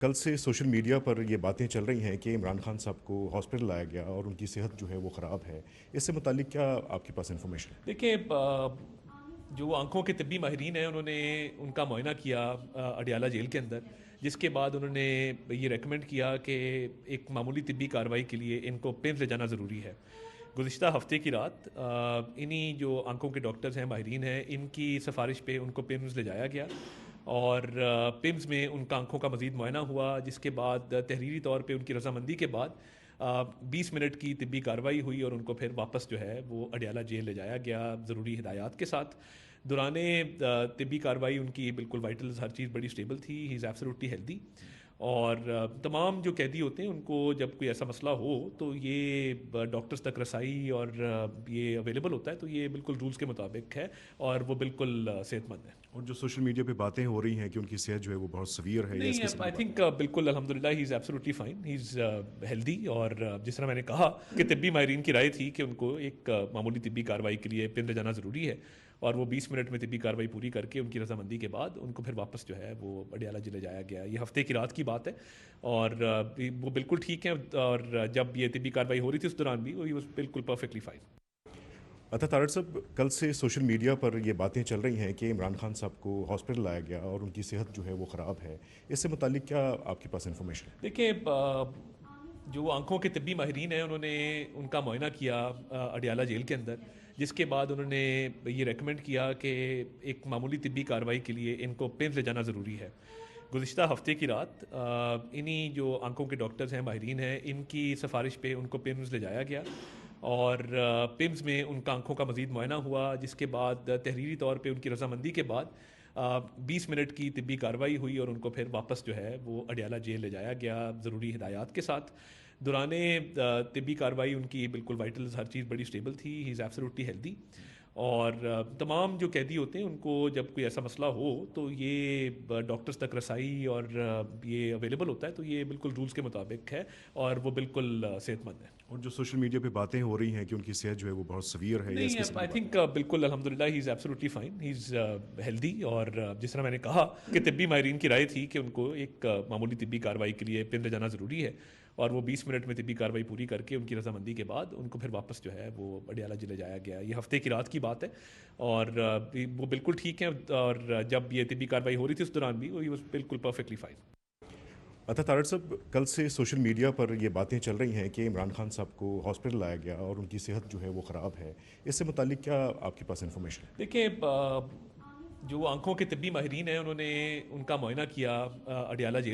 कल से social media पर ये बातें चल रही हैं कि इमरान खान साहब को हॉस्पिटल लाया गया और उनकी सेहत जो है वो ख़राब है। इससे मुतालिक क्या आपके पास इन्फॉर्मेशन है? देखिए, जो आंखों के तिब्बी माहिरीन हैं उन्होंने उनका मुआयना किया अडियाला जेल के अंदर। जिसके बाद उन्होंने ये रेकमेंड किया कि एक मामूली तिब्बी कार्रवाई के लिए इनको पिम्स ले जाना ज़रूरी है। गुज़िश्ता हफ्ते की रात इन्हीं जो आंखों के डॉक्टर्स हैं, माहिरीन हैं, इनकी सिफारिश पे उनको पिम्स ले जाया गया और पिम्स में उनका आंखों का मज़ीद मुआयना हुआ, जिसके बाद तहरीरी तौर पे उनकी रजामंदी के बाद 20 मिनट की तिब्बी कार्रवाई हुई और उनको फिर वापस जो है वो अडियाला जेल ले जाया गया ज़रूरी हिदायत के साथ। दौराने तिब्बी कार्रवाई उनकी बिल्कुल वाइटल्स हर चीज़ बड़ी स्टेबल थी, ही इज़ एब्सोल्युटली हेल्दी। और तमाम जो कैदी होते हैं उनको जब कोई ऐसा मसला हो तो ये डॉक्टर्स तक रसाई और ये अवेलेबल होता है, तो ये बिल्कुल रूल्स के मुताबिक है और वो बिल्कुल सेहतमंद है। और जो सोशल मीडिया पे बातें हो रही हैं कि उनकी सेहत जो है वो बहुत सवीयर है या इस नहीं, किस्म की आई बातें? थिंक बिल्कुल अल्हम्दुलिल्लाह he is absolutely fine, he is healthy. और जिस तरह मैंने कहा कि तिब्बी माहिरीन की राय थी कि उनको एक मामूली तिब्बी कार्रवाई के लिए पिंड ले जाना ज़रूरी है और वो 20 मिनट में तिब्बी कार्रवाई पूरी करके उनकी रजामंदी के बाद उनको फिर वापस जो है वो अडियाला जिले ले जाया गया। ये हफ्ते की रात की बात है और वो बिल्कुल ठीक है। और जब ये तिब्बी कार्रवाई हो रही थी उस दौरान भी वो बिल्कुल परफेक्टली फाइन। अच्छा तारड़ साहब, कल से सोशल मीडिया पर ये बातें चल रही हैं कि इमरान खान साहब को हॉस्पिटल लाया गया और उनकी सेहत जो है वो ख़राब है। इससे मुतालिक क्या आपके पास इन्फॉर्मेशन है? देखिए, जो आंखों के तिब्बी माहिरीन हैं उन्होंने उनका मुआयना किया अडियाला जेल के अंदर। जिसके बाद उन्होंने ये रेकमेंड किया कि एक मामूली तिब्बी कार्रवाई के लिए इनको पिम्स ले जाना ज़रूरी है। गुज़िश्ता हफ्ते की रात इन्हीं जो आंखों के डॉक्टर्स हैं, माहिरीन हैं, इनकी सिफारिश पे उनको पिम्स ले जाया गया और पिम्स में उनका आंखों का मज़ीद मुआयना हुआ, जिसके बाद तहरीरी तौर पे उनकी रजामंदी के बाद 20 मिनट की तिब्बी कार्रवाई हुई और उनको फिर वापस जो है वो अडियाला जेल ले जाया गया ज़रूरी हिदायत के साथ। दौराने तिब्बी कार्रवाई उनकी बिल्कुल वाइटल्स हर चीज़ बड़ी स्टेबल थी, ही इज़ एब्सोल्युटली हेल्दी। और तमाम जो कैदी होते हैं उनको जब कोई ऐसा मसला हो तो ये डॉक्टर्स तक रसाई और ये अवेलेबल होता है, तो ये बिल्कुल रूल्स के मुताबिक है और वो बिल्कुल सेहतमंद है। और जो सोशल मीडिया पे बातें हो रही हैं कि उनकी सेहत जो है वो बहुत सवीयर है या इस नहीं, किस्म की आई बातें? थिंक बिल्कुल अल्हम्दुलिल्लाह he is absolutely fine, he is healthy. और जिस तरह मैंने कहा कि तिब्बी माहिरीन की राय थी कि उनको एक मामूली तिब्बी कार्रवाई के लिए पिंड ले जाना ज़रूरी है और वो 20 मिनट में तिब्बी कार्रवाई पूरी करके उनकी रजामंदी के बाद उनको फिर वापस जो है वो अडियाला जिले जाया गया। ये हफ्ते की रात की बात है और वो बिल्कुल ठीक है। और जब ये तिब्बी कार्रवाई हो रही थी उस दौरान भी वो बिल्कुल परफेक्टली फाइन। अच्छा तारड़ साहब, कल से सोशल मीडिया पर ये बातें चल रही हैं कि इमरान खान साहब को हॉस्पिटल लाया गया और उनकी सेहत जो है वो ख़राब है। इससे मुतालिक क्या आपके पास इन्फॉर्मेशन है? देखिए, जो आंखों के तिब्बी माहिरीन हैं उन्होंने उनका मुआयना किया अडियाला जेल